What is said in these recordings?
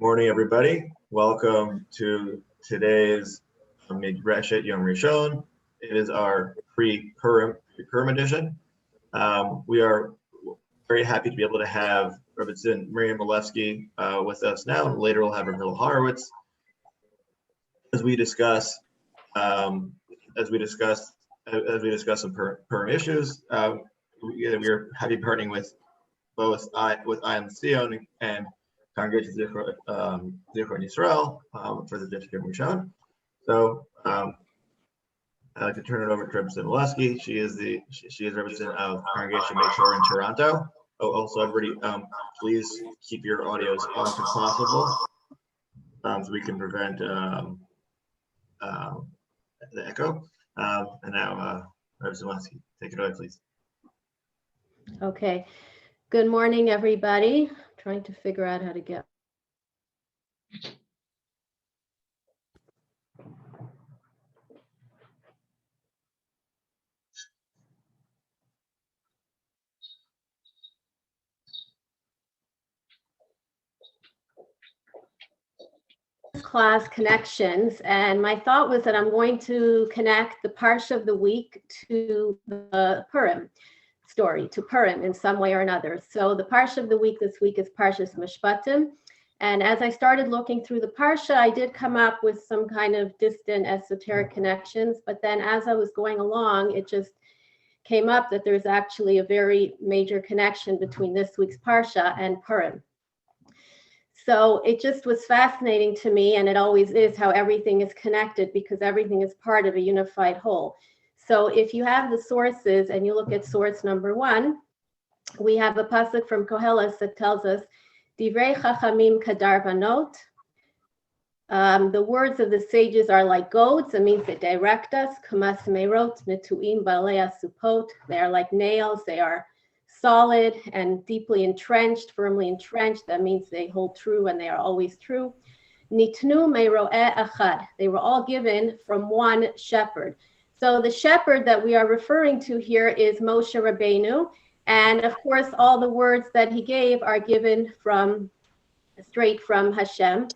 Morning, everybody. Welcome to today's Midreshet Yom Rishon. It is our pre-Purim edition. We are very happy to be able to have Rebbetzin Miriam Milefsky with us now, and later we'll have Rebbe Horowitz as we discuss some Purim issues. We are happy partnering with both Ayam Sion and Congregation Zichron Yisrael for the Midreshet Yom Rishon. So I'd like to turn it over to Rebbetzin Milefsky. She is Rebbetzin of Congregation Midreshet in Toronto. Oh, also everybody, please keep your audios on if possible, so we can prevent the echo. And now, Rebbetzin Milefsky, take it away, please. Okay. Good morning, everybody. Trying to figure out how to get. Class connections, and my thought was that I'm going to connect the Parsha of the week to the Purim story, to Purim in some way or another. So the Parsha of the week this week is Parshas Mishpatim, and as I started looking through the Parsha, I did come up with some kind of distant esoteric connections, but then as I was going along, it just came up that there's actually a very major connection between this week's Parsha and Purim. So it just was fascinating to me, and it always is, how everything is connected because everything is part of a unified whole. So if you have the sources and you look at source number 1, we have a pasuk from Koheles that tells us, Divrei Chachamim kadar vanot. The words of the sages are like goads. It means they direct us. Kamas meirot netuim balei asupot. They are like nails. They are solid and deeply entrenched, firmly entrenched. That means they hold true and they are always true. Nitnu mero'eh achad. They were all given from one shepherd. So the shepherd that we are referring to here is Moshe Rabbeinu. And of course, all the words that he gave are given straight from Hashem.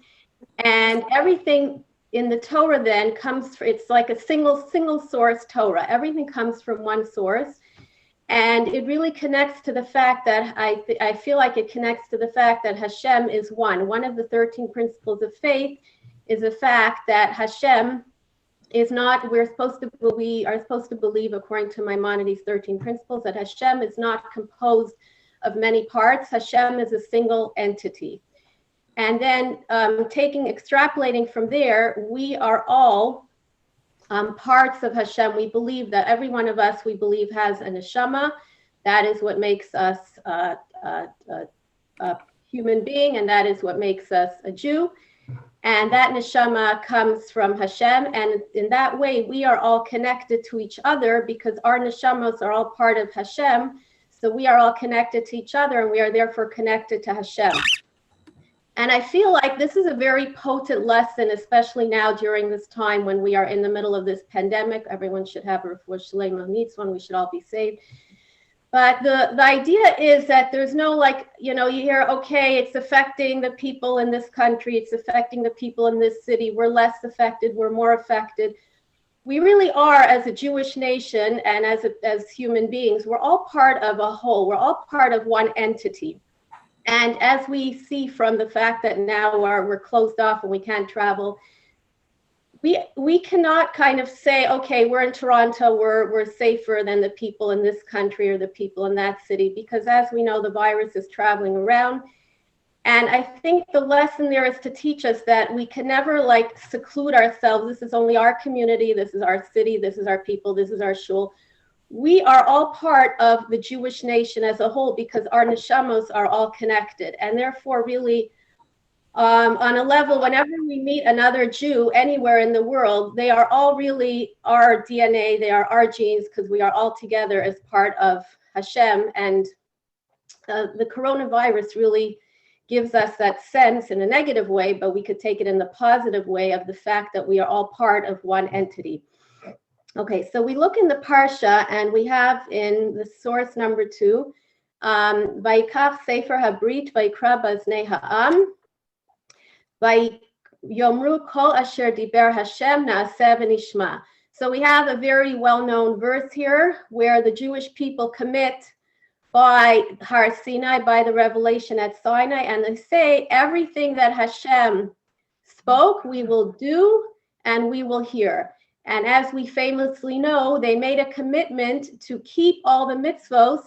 And everything in the Torah then it's like a single source Torah. Everything comes from one source. And it really connects to the fact that I feel like it connects to the fact that Hashem is one. One of the 13 principles of faith is the fact that Hashem is not, we are supposed to believe, according to Maimonides' 13 principles, that Hashem is not composed of many parts. Hashem is a single entity. And then extrapolating from there, we are all parts of Hashem. We believe that every one of us, we believe, has a neshama. That is what makes us a human being, and that is what makes us a Jew. And that neshama comes from Hashem. And in that way, we are all connected to each other because our neshamas are all part of Hashem. So we are all connected to each other, and we are therefore connected to Hashem. And I feel like this is a very potent lesson, especially now during this time when we are in the middle of this pandemic. Everyone should have a refuah shlema who needs one. We should all be saved. But the idea is that there's no you hear, okay, it's affecting the people in this country. It's affecting the people in this city. We're less affected. We're more affected. We really are, as a Jewish nation and as human beings, we're all part of a whole. We're all part of one entity. And as we see from the fact that now we're closed off and we can't travel, we cannot kind of say, okay, we're in Toronto, we're safer than the people in this country or the people in that city, because as we know, the virus is traveling around. And I think the lesson there is to teach us that we can never seclude ourselves. This is only our community, this is our city, this is our people, this is our shul. We are all part of the Jewish nation as a whole because our neshamos are all connected. And therefore, really, on a level, whenever we meet another Jew anywhere in the world, they are all really our DNA, they are our genes, because we are all together as part of Hashem. And the coronavirus really gives us that sense in a negative way, but we could take it in the positive way of the fact that we are all part of one entity. Okay, so we look in the Parsha, and we have in the source number 2, Vayikach Sefer Habrit Vayikra Baznei Ha'am. Yomru kol asher diber Hashem na'aseh v'nishma. So we have a very well-known verse here where the Jewish people commit by Har Sinai, by the revelation at Sinai, and they say everything that Hashem spoke, we will do and we will hear. And as we famously know, they made a commitment to keep all the mitzvos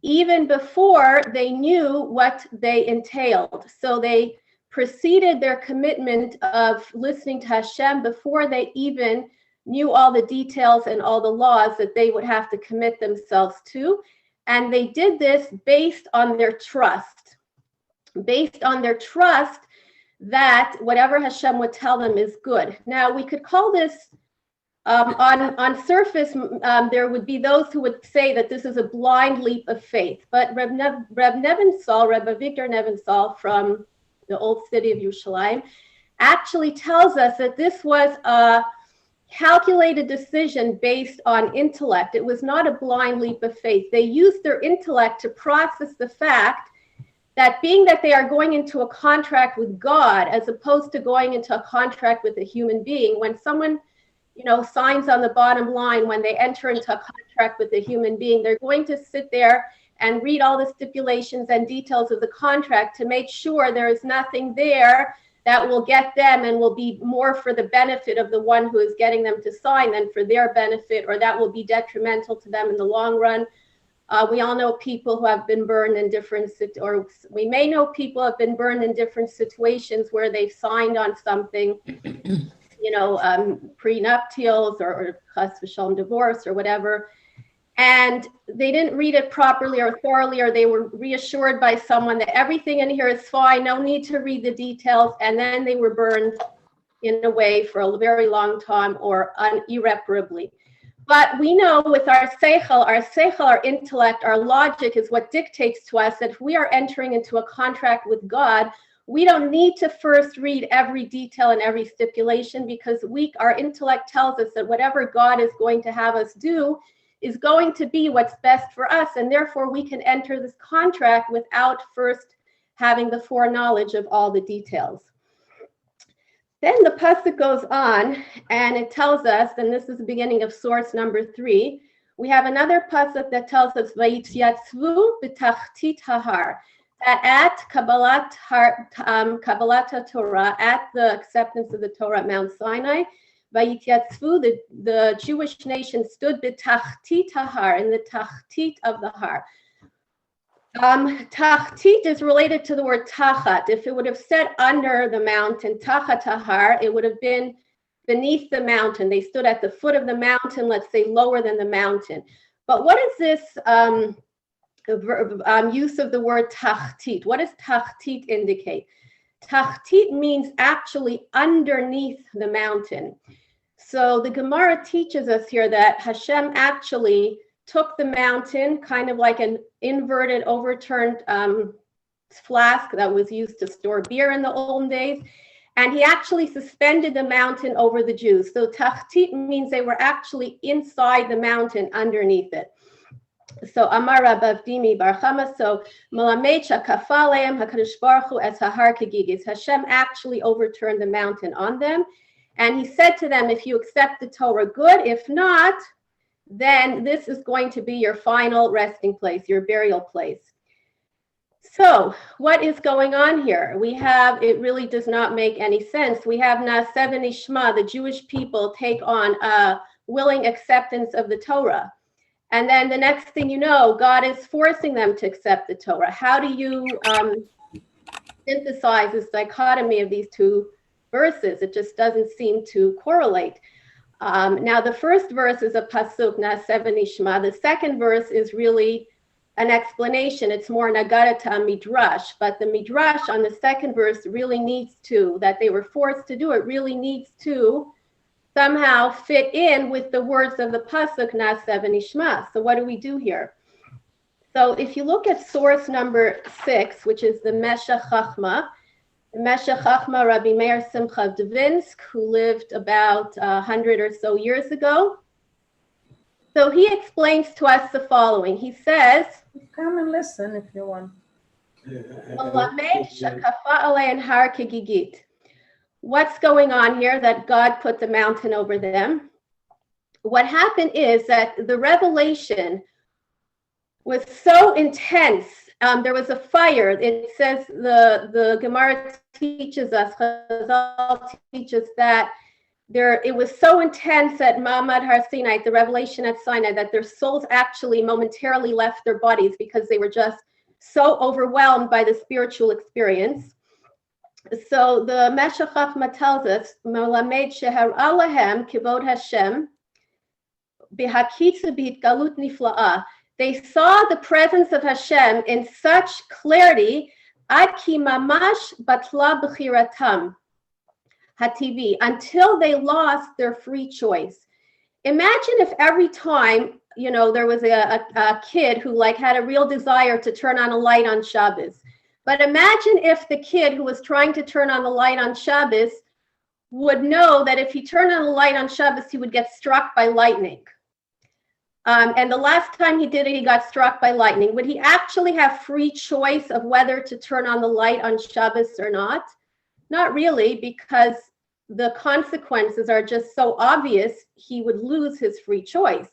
even before they knew what they entailed. So they preceded their commitment of listening to Hashem before they even knew all the details and all the laws that they would have to commit themselves to. And they did this based on their trust, that whatever Hashem would tell them is good. Now, we could call this, on surface, there would be those who would say that this is a blind leap of faith. But Reb Victor Nebenzahl from the old city of Yerushalayim actually tells us that this was a calculated decision based on intellect. It was not a blind leap of faith. They used their intellect to process the fact that being that they are going into a contract with God as opposed to going into a contract with a human being, when someone signs on the bottom line, when they enter into a contract with a human being, they're going to sit there and read all the stipulations and details of the contract to make sure there is nothing there that will get them and will be more for the benefit of the one who is getting them to sign than for their benefit, or that will be detrimental to them in the long run. We all know people who have been burned in we may know people have been burned in different situations where they've signed on something, prenuptials or chas v'shalom divorce or whatever, and they didn't read it properly or thoroughly, or they were reassured by someone that everything in here is fine, no need to read the details, and then they were burned in a way for a very long time or irreparably. But we know with our seichel, our intellect, our logic is what dictates to us that if we are entering into a contract with God, we don't need to first read every detail and every stipulation, because our intellect tells us that whatever God is going to have us do is going to be what's best for us, and therefore we can enter this contract without first having the foreknowledge of all the details. Then the pasuk goes on, and it tells us, and this is the beginning of source number 3, we have another pasuk that tells us, Vayityatzvu b'tachtit hahar, that at Kabbalat Torah, at the acceptance of the Torah at Mount Sinai, Vayityatzvu, the Jewish nation stood b'tachtit hahar, in the tachtit of the har. Tachtit is related to the word tachat. If it would have said under the mountain, tachat hahar, it would have been beneath the mountain. They stood at the foot of the mountain, let's say lower than the mountain. But what is this use of the word tachtit? What does tachtit indicate? Tachtit means actually underneath the mountain. So the Gemara teaches us here that Hashem actually took the mountain, kind of like an inverted, overturned flask that was used to store beer in the olden days, and he actually suspended the mountain over the Jews. So tachtit means they were actually inside the mountain, underneath it. So Amar Rabavdimi Bar Chama, so Malamed Shakafa Aleim HaKadosh Baruch Hu Es Hahar Kegigis. Hashem actually overturned the mountain on them, and he said to them, if you accept the Torah, good. If not, then this is going to be your final resting place, your burial place. So what is going on here? It really does not make any sense. We have Na'aseh v'nishma, the Jewish people take on a willing acceptance of the Torah. And then the next thing you know, God is forcing them to accept the Torah. How do you synthesize this dichotomy of these two verses? It just doesn't seem to correlate. Now, the first verse is a pasuk, Na'aseh v'nishma. The second verse is really an explanation. It's more nagarata midrash, but the midrash on the second verse really needs to, that they were forced to do it, really needs to somehow fit in with the words of the pasuk, Na'aseh v'nishma. So what do we do here? So if you look at source number 6, which is the Meshech Chachma, Rabbi Meir Simcha of Dvinsk, who lived about 100 or so years ago. So he explains to us the following. He says, come and listen if you want. Malamed Shakafa Alein Har Kegigit. what's going on here that God put the mountain over them? What happened is that the revelation was so intense. There was a fire. It says the Gemara teaches us, Chazal teaches that it was so intense at Ma'amad Har Sinai, the revelation at Sinai, that their souls actually momentarily left their bodies because they were just so overwhelmed by the spiritual experience. So the Meshech Chochmah tells us, Melamed shehar'a lahem kivod Hashem b'hakitza b'hitgalut nifla'ah. They saw the presence of Hashem in such clarity, ad ki mamash batla b'chiratam hativi, until they lost their free choice. Imagine if every time, there was a kid who had a real desire to turn on a light on Shabbos. But imagine if the kid who was trying to turn on the light on Shabbos would know that if he turned on the light on Shabbos, he would get struck by lightning. And the last time he did it, he got struck by lightning. Would he actually have free choice of whether to turn on the light on Shabbos or not? Not really, because the consequences are just so obvious, he would lose his free choice.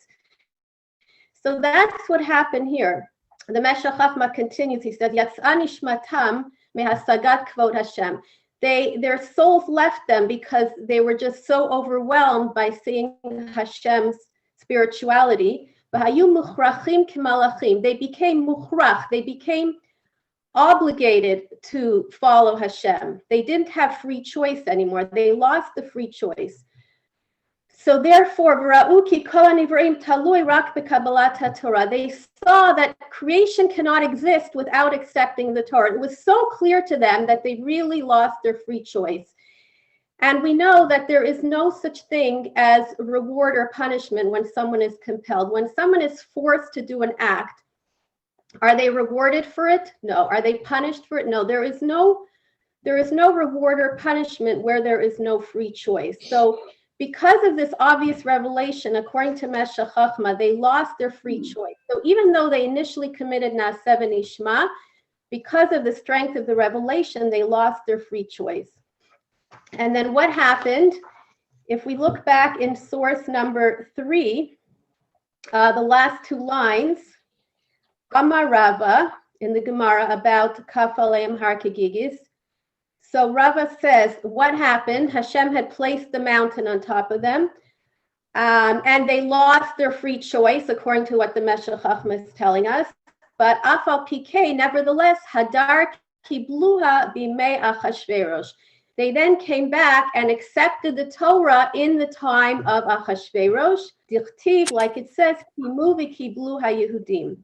So that's what happened here. The Meshech Chochmah continues, he says, Yatz'a nishmatam mehasagat kvod Hashem. Their souls left them because they were just so overwhelmed by seeing Hashem's spirituality. V'hayu muchrachim k'malachim. They became mukhrach. They became obligated to follow Hashem. They didn't have free choice anymore. They lost the free choice. So therefore, they saw that creation cannot exist without accepting the Torah. It was so clear to them that they really lost their free choice. And we know that there is no such thing as reward or punishment when someone is compelled. When someone is forced to do an act, are they rewarded for it? No. Are they punished for it? No. There is no reward or punishment where there is no free choice. So because of this obvious revelation, according to Meshech Chochmah, they lost their free choice. So even though they initially committed Naaseh v'Nishma, because of the strength of the revelation, they lost their free choice. And then what happened? If we look back in source number 3, the last 2 lines, Amar Rava in the Gemara about Kaf Aleim Har Kegigis. So Rava says, what happened? Hashem had placed the mountain on top of them, and they lost their free choice, according to what the Meshech Chochmah is telling us. But Afal Pk, nevertheless, Hadar Kibluha Bimei Achashverosh. They then came back and accepted the Torah in the time of Achashverosh. Dichtiv, like it says, Kimu v'Kiblu HaYehudim.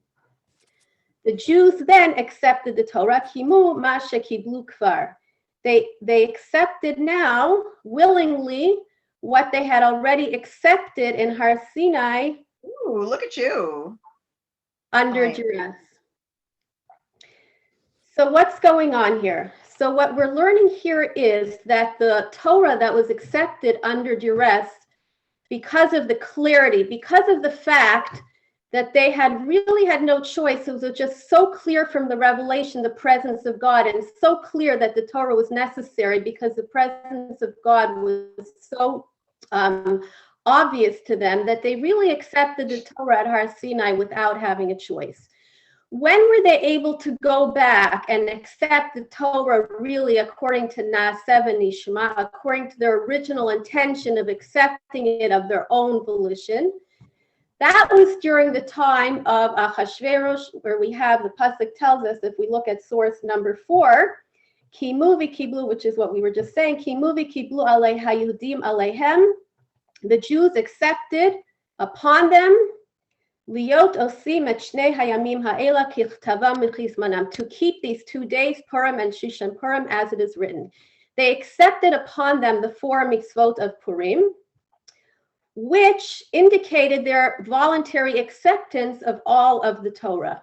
The Jews then accepted the Torah. Kimu Masha Kiblu Kvar. They accepted now willingly what they had already accepted in Har Sinai. Ooh, look at you. Under duress. So what's going on here? So what we're learning here is that the Torah that was accepted under duress, because of the clarity, because of the fact that they really had no choice. It was just so clear from the revelation, the presence of God, and so clear that the Torah was necessary because the presence of God was so obvious to them that they really accepted the Torah at Har Sinai without having a choice. When were they able to go back and accept the Torah really according to Naaseh v'Nishma, according to their original intention of accepting it of their own volition? That was during the time of Achashverosh, where we have, the pasuk tells us, if we look at source number 4, Kimu v'Kiblu, which is what we were just saying, Kimu v'Kiblu alei haYehudim aleihem, the Jews accepted upon them, Liot osim et shnei hayamim ha'ela kichtavam mechizmanam, to keep these 2 days, Purim and Shishan Purim, as it is written. They accepted upon them the 4 mitzvot of Purim, which indicated their voluntary acceptance of all of the Torah.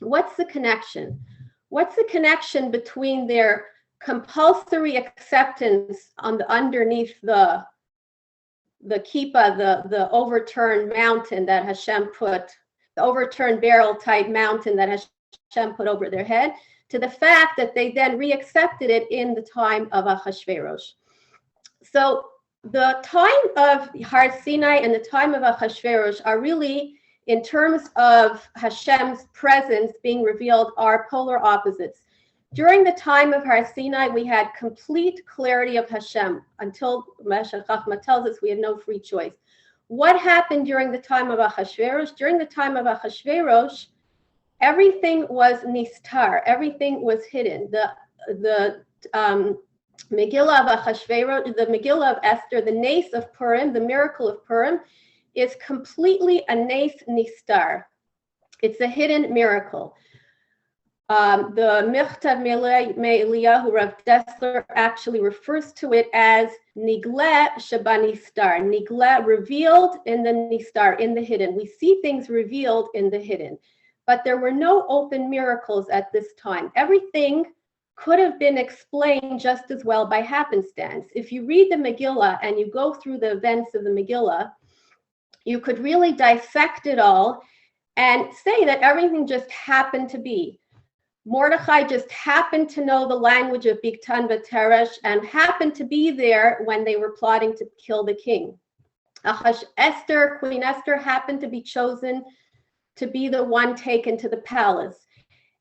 What's the connection? What's the connection between their compulsory acceptance on underneath the kippah, the overturned mountain that Hashem put, the overturned barrel type mountain that Hashem put over their head, to the fact that they then reaccepted it in the time of Achashverosh? So the time of Har Sinai and the time of Achashverosh are really, in terms of Hashem's presence being revealed, are polar opposites. During the time of Har Sinai, we had complete clarity of Hashem. Until Meshech Chachma tells us we had no free choice. What happened during the time of Achashverosh? During the time of Achashverosh, everything was nistar, everything was hidden. The Megillah of Achashverosh, the Megillah of Esther, the Nes of Purim, the miracle of Purim, is completely a Nes nistar. It's a hidden miracle. The Michtav Me'Eliyahu Rav Dessler actually refers to it as Nigle Shabanistar, Nigle, revealed in the Nistar, in the hidden. We see things revealed in the hidden, but there were no open miracles at this time. Everything could have been explained just as well by happenstance. If you read the Megillah and you go through the events of the Megillah, you could really dissect it all and say that everything just happened to be. Mordechai just happened to know the language of Bigtan V'Teresh and happened to be there when they were plotting to kill the king. Esther, Queen Esther, happened to be chosen to be the one taken to the palace.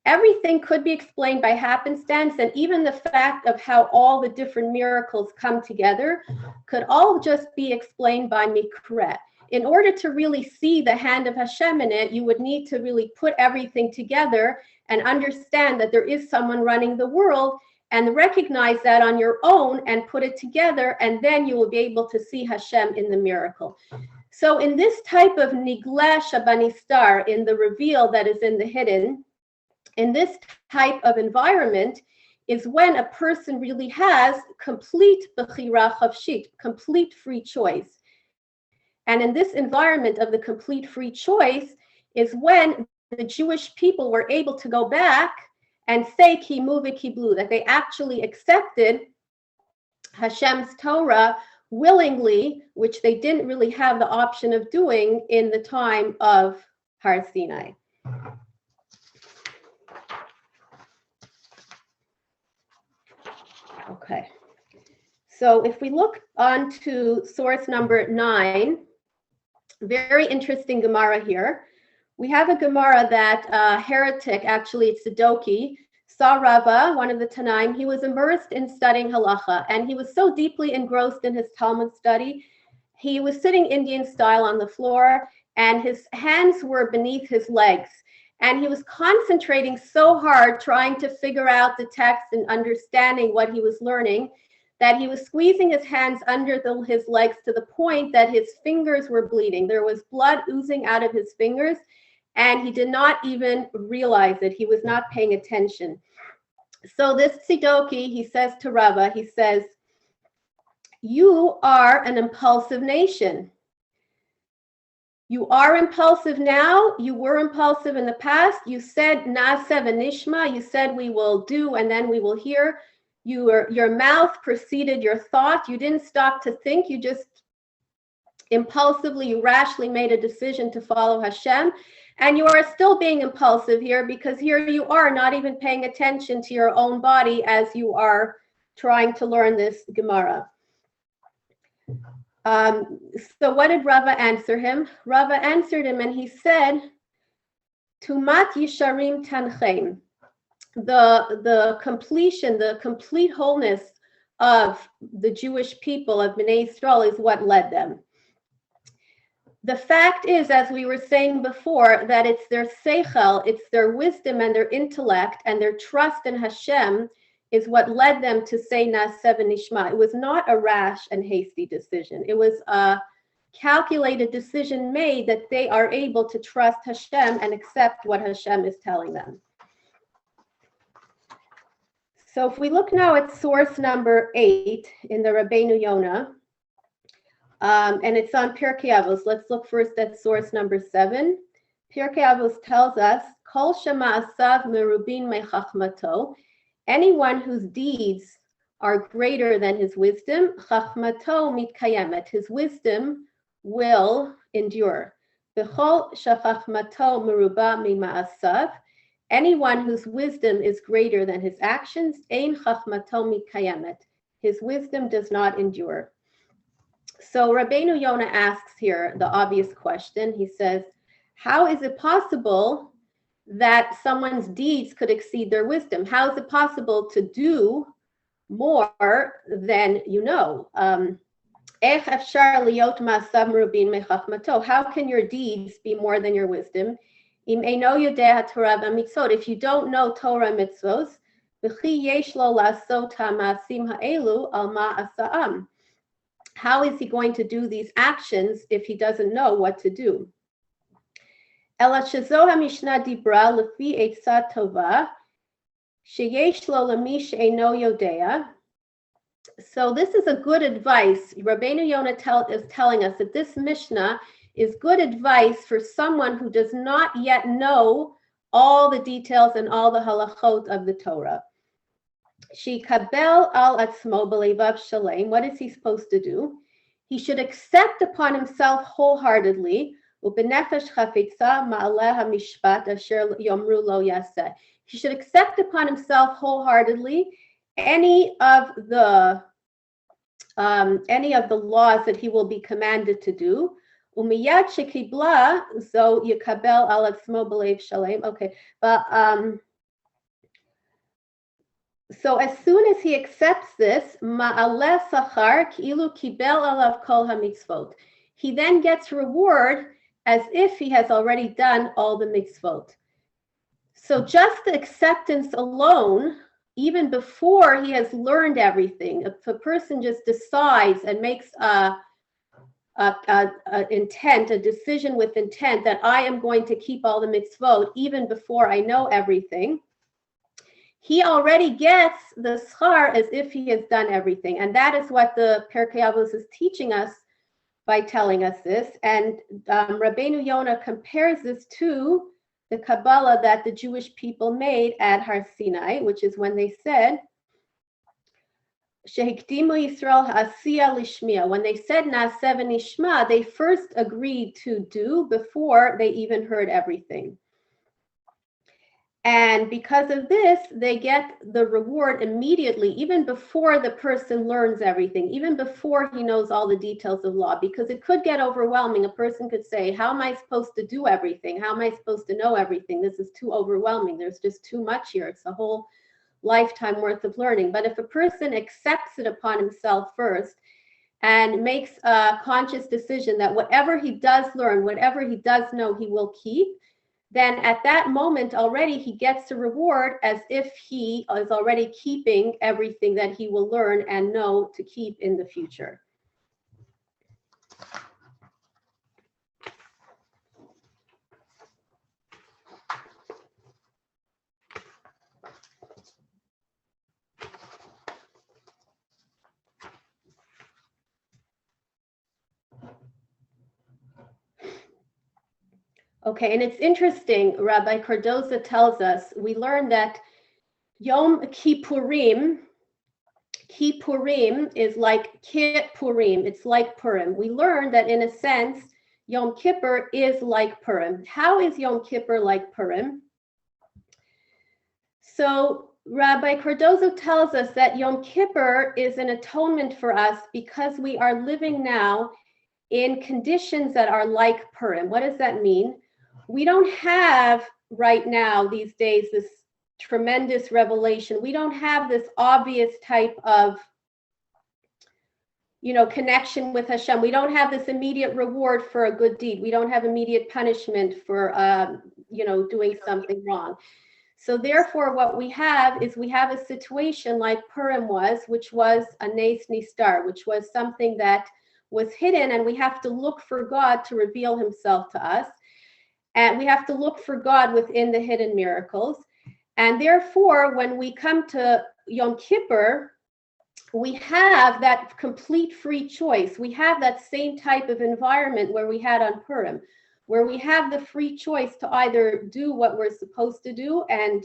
Everything could be explained by happenstance, and even the fact of how all the different miracles come together could all just be explained by mikra. In order to really see the hand of Hashem in it, you would need to really put everything together and understand that there is someone running the world, and recognize that on your own and put it together, and then you will be able to see Hashem in the miracle. So in this type of Nigle Shabanistar, in the reveal that is in the hidden, in this type of environment is when a person really has complete Bechira Chavshit, complete free choice. And in this environment of the complete free choice is when the Jewish people were able to go back and say Kimu v'Kiblu, that they actually accepted Hashem's Torah willingly, which they didn't really have the option of doing in the time of Har Sinai. Okay, so if we look on to source number 9, very interesting Gemara here. We have a Gemara that heretic, actually it's Sadoki, saw Rava, one of the Tanaim. He was immersed in studying halacha, and he was so deeply engrossed in his Talmud study. He was sitting Indian style on the floor, and his hands were beneath his legs. And he was concentrating so hard trying to figure out the text and understanding what he was learning that he was squeezing his hands under his legs to the point that his fingers were bleeding. There was blood oozing out of his fingers, and he did not even realize it. He was not paying attention. So this Tzidoki, he says to Rava, he says, "You are an impulsive nation. You are impulsive now. You were impulsive in the past. You said Na'aseh v'nishma. You said we will do and then we will hear. Your mouth preceded your thought. You didn't stop to think. You just impulsively, you rashly made a decision to follow Hashem. And you are still being impulsive here because here you are not even paying attention to your own body as you are trying to learn this Gemara." So what did Rava answer him? Rava answered him and he said, "Tumat Yisharim Tanchem." The completion, the complete wholeness of the Jewish people of Bnei Yisrael is what led them. The fact is, as we were saying before, that it's their seichel, it's their wisdom and their intellect and their trust in Hashem is what led them to say Na'aseh v'nishma. It was not a rash and hasty decision. It was a calculated decision made that they are able to trust Hashem and accept what Hashem is telling them. So if we look now at source number 8 in the Rabbeinu Yonah, and it's on Pirkei Avos. Let's look first at source number 7. Pirkei Avos tells us, "Kol shema'asav merubin mechachmato." Anyone whose deeds are greater than his wisdom, chachmato mitkayemet, his wisdom will endure. B'chol shechachmato meruba mima'asav. Anyone whose wisdom is greater than his actions, ein chachmato mitkayemet, his wisdom does not endure. So Rabbeinu Yonah asks here the obvious question. He says, how is it possible that someone's deeds could exceed their wisdom? How is it possible to do more than you know? How can your deeds be more than your wisdom? If you don't know Torah mitzvos, how is he going to do these actions if he doesn't know what to do? So this is a good advice. Rabbeinu Yonah is telling us that this Mishnah is good advice for someone who does not yet know all the details and all the halachot of the Torah. Shikabel al atzmo b'leivav shalem. What is he supposed to do? He should accept upon himself wholeheartedly. Ubenefesh chafetza ma'aleh hamishpat asher yomru lo yaseh. He should accept upon himself wholeheartedly any of the laws that he will be commanded to do. Umiyad shekibla zo yikabel al atzmo b'leiv shalem. Okay, but so as soon as he accepts this, ma'aleh sachar ki'ilu kibel alav kol hamitzvot. He then gets reward as if he has already done all the mitzvot. So just the acceptance alone, even before he has learned everything, if a person just decides and makes a decision with intent that I am going to keep all the mitzvot, even before I know everything, he already gets the schar as if he has done everything. And that is what the Pirkei Avos is teaching us by telling us this. And Rabbeinu Yonah compares this to the Kabbalah that the Jewish people made at Har Sinai, which is when they said, Shehikdimu Yisrael ha'asiya lishmiya. When they said Na'aseh v'nishma, they first agreed to do before they even heard everything. And because of this, they get the reward immediately, even before the person learns everything, even before he knows all the details of law, because it could get overwhelming. A person could say, how am I supposed to do everything? How am I supposed to know everything? This is too overwhelming. There's just too much here. It's a whole lifetime worth of learning. But if a person accepts it upon himself first and makes a conscious decision that whatever he does learn, whatever he does know, he will keep, then at that moment already he gets a reward as if he is already keeping everything that he will learn and know to keep in the future. Okay, and it's interesting, Rabbi Cardoza tells us, we learned that Yom Kippurim is like Kippurim, it's like Purim. We learned that in a sense, Yom Kippur is like Purim. How is Yom Kippur like Purim? So Rabbi Cardozo tells us that Yom Kippur is an atonement for us because we are living now in conditions that are like Purim. What does that mean? We don't have right now these days this tremendous revelation. We don't have this obvious type of, connection with Hashem. We don't have this immediate reward for a good deed. We don't have immediate punishment for, doing something wrong. So therefore, what we have is we have a situation like Purim was, which was a Nes Nistar, which was something that was hidden, and we have to look for God to reveal himself to us. And we have to look for God within the hidden miracles. And therefore, when we come to Yom Kippur, we have that complete free choice. We have that same type of environment where we had on Purim, where we have the free choice to either do what we're supposed to do and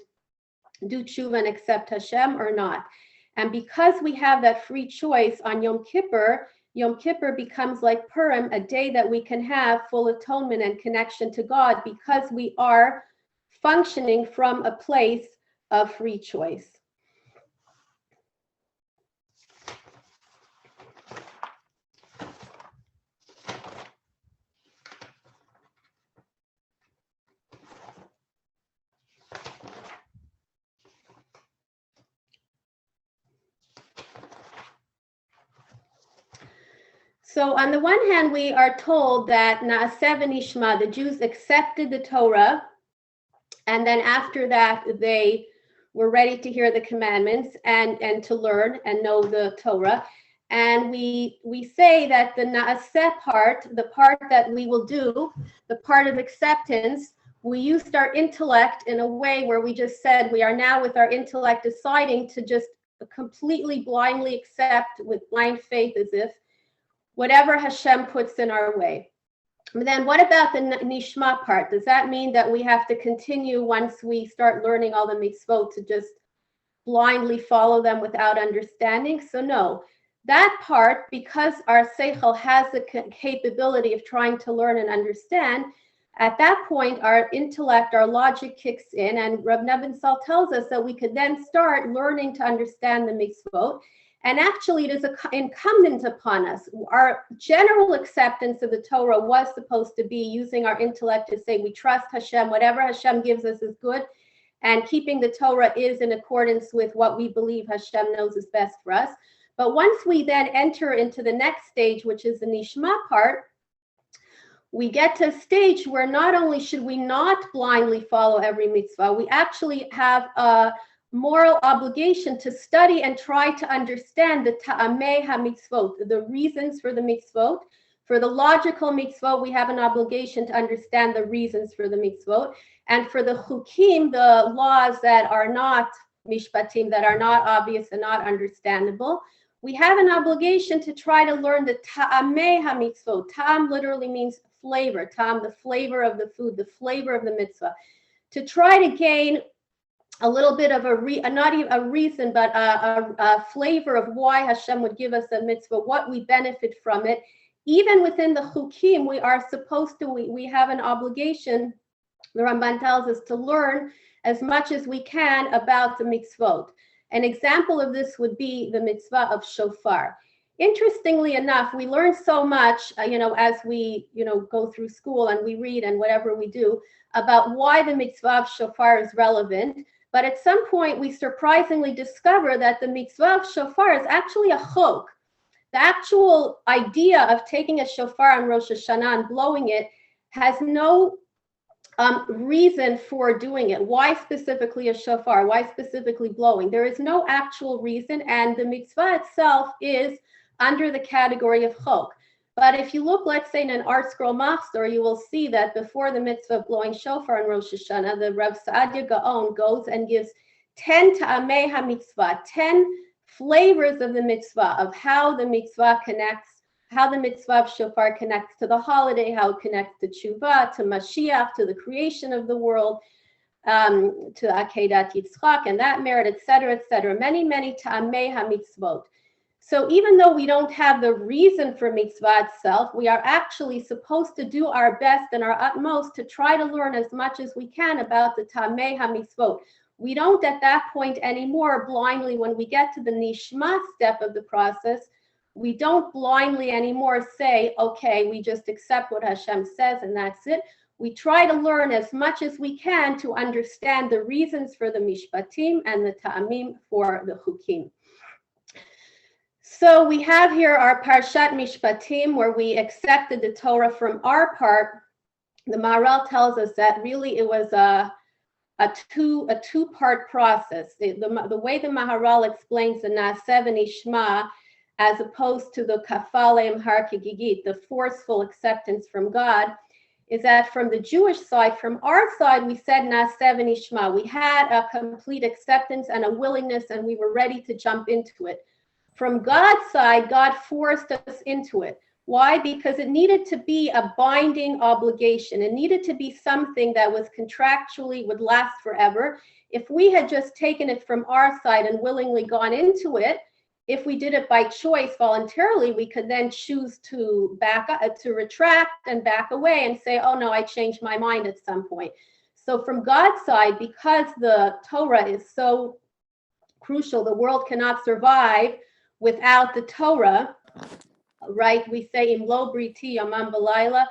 do tshuva and accept Hashem or not. And because we have that free choice on Yom Kippur becomes like Purim, a day that we can have full atonement and connection to God because we are functioning from a place of free choice. So on the one hand, we are told that Na'aseh v'nishma, the Jews accepted the Torah, and then after that, they were ready to hear the commandments and to learn and know the Torah. And we say that the Na'aseh part, the part that we will do, the part of acceptance, we used our intellect in a way where we just said we are now with our intellect deciding to just completely blindly accept with blind faith as if whatever Hashem puts in our way. But then what about the nishma part? Does that mean that we have to continue once we start learning all the mitzvot to just blindly follow them without understanding? So no, that part, because our seichel has the capability of trying to learn and understand, at that point, our intellect, our logic kicks in, and Reb Nebenzahl tells us that we could then start learning to understand the mitzvot. And actually, it is incumbent upon us. Our general acceptance of the Torah was supposed to be using our intellect to say we trust Hashem, whatever Hashem gives us is good, and keeping the Torah is in accordance with what we believe Hashem knows is best for us. But once we then enter into the next stage, which is the nishma part, we get to a stage where not only should we not blindly follow every mitzvah, we actually have a moral obligation to study and try to understand the ta'amei ha-mitzvot, the reasons for the mitzvot. For the logical mitzvot, we have an obligation to understand the reasons for the mitzvot. And for the chukim, the laws that are not mishpatim, that are not obvious and not understandable, we have an obligation to try to learn the ta'amei ha-mitzvot. Ta'am literally means flavor. Ta'am, the flavor of the food, the flavor of the mitzvah. To try to gain a little bit of not even a reason, but a flavor of why Hashem would give us a mitzvah, what we benefit from it. Even within the chukim, we are supposed to, we have an obligation, the Ramban tells us, to learn as much as we can about the mitzvot. An example of this would be the mitzvah of shofar. Interestingly enough, we learn so much, as we, go through school and we read and whatever we do about why the mitzvah of shofar is relevant. But at some point, we surprisingly discover that the mitzvah of shofar is actually a chok. The actual idea of taking a shofar on Rosh Hashanah and blowing it has no reason for doing it. Why specifically a shofar? Why specifically blowing? There is no actual reason, and the mitzvah itself is under the category of chok. But if you look, let's say, in an art scroll machzor, you will see that before the mitzvah of blowing shofar on Rosh Hashanah, the Rav Saadia Gaon goes and gives 10 ta'amei ha-mitzvah, 10 flavors of the mitzvah, of how the mitzvah connects, how the mitzvah of shofar connects to the holiday, how it connects to tshuva, to Mashiach, to the creation of the world, to Akedat Yitzchak and that merit, etc., etc. Many, many ta'amei ha-mitzvot. So even though we don't have the reason for mitzvah itself, we are actually supposed to do our best and our utmost to try to learn as much as we can about the ta'amei ha-mitzvot. We don't at that point anymore blindly, when we get to the nishma step of the process, we don't blindly anymore say, okay, we just accept what Hashem says and that's it. We try to learn as much as we can to understand the reasons for the mishpatim and the ta'amim for the chukim. So we have here our Parshat Mishpatim, where we accepted the Torah from our part. The Maharal tells us that really it was a two-part process. The way the Maharal explains the Na'aseh v'nishma, as opposed to the Kafalem Har Kegigit, the forceful acceptance from God, is that from the Jewish side, from our side, we said Na'aseh v'nishma. We had a complete acceptance and a willingness, and we were ready to jump into it. From God's side, God forced us into it. Why? Because it needed to be a binding obligation. It needed to be something that was contractually would last forever. If we had just taken it from our side and willingly gone into it, if we did it by choice voluntarily, we could then choose to retract and back away and say, oh no, I changed my mind at some point. So from God's side, because the Torah is so crucial, the world cannot survive without the Torah, right? We say, Im lo briti yamam v'layla.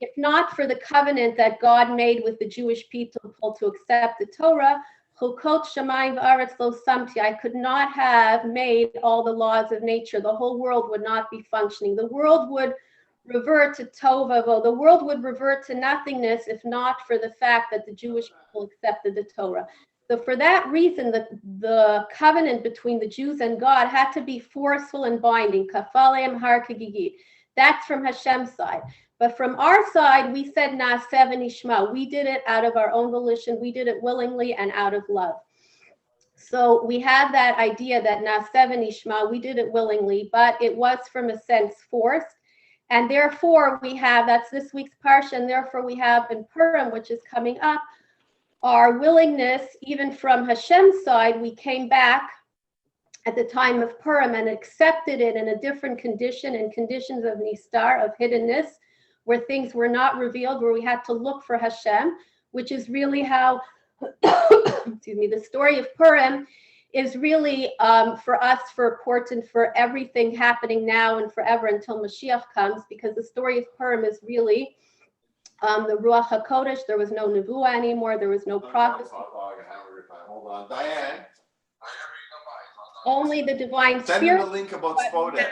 If not for the covenant that God made with the Jewish people to accept the Torah, Chukot shamayim v'aretz lo samti. I could not have made all the laws of nature. The whole world would not be functioning. The world would revert to tovavo. The world would revert to nothingness if not for the fact that the Jewish people accepted the Torah. So for that reason, the covenant between the Jews and God had to be forceful and binding. Kafalem har kegigit. That's from Hashem's side. But from our side, we said Naaseh v'nishma. We did it out of our own volition. We did it willingly and out of love. So we have that idea that Naaseh v'nishma, we did it willingly, but it was from a sense forced. And therefore we have, that's this week's parsha, and therefore we have in Purim, which is coming up, our willingness, even from Hashem's side, we came back at the time of Purim and accepted it in a different condition, in conditions of nistar, of hiddenness, where things were not revealed, where we had to look for Hashem, which is really how, excuse me, the story of Purim is really for us, important for everything happening now and forever until Mashiach comes, because the story of Purim is really the Ruach HaKodesh. There was no Nevuah anymore. There was no prophecy. Hold on, Diane. Only the divine Send spirit. him the link about Spodek.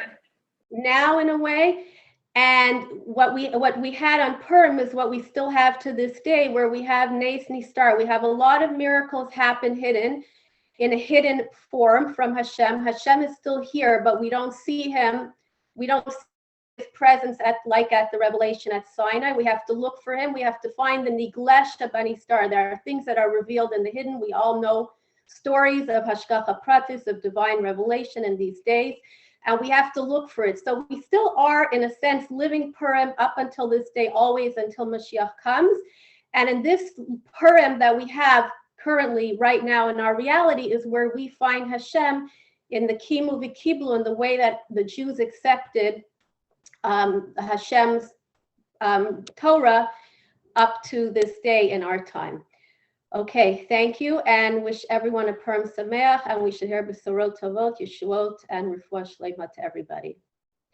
Now, in a way, and what we had on Purim is what we still have to this day, where we have Nes Nistar. We have a lot of miracles happen hidden, in a hidden form from Hashem. Hashem is still here, but we don't see him. We don't see his presence at the revelation at Sinai. We have to look for him. We have to find the Niglesh Banistar. There are things that are revealed in the hidden. We all know stories of Hashgacha Pratis, of divine revelation in these days, and we have to look for it. So we still are, in a sense, living Purim up until this day, always until Mashiach comes. And in this Purim that we have currently, right now in our reality, is where we find Hashem in the Kimu V'Kiblu, in the way that the Jews accepted Hashem's Torah up to this day in our time. Okay, thank you, and wish everyone a Purim Sameach, and we should hear Besorot Tovot, Yeshuot, and Refuah Shleima to everybody.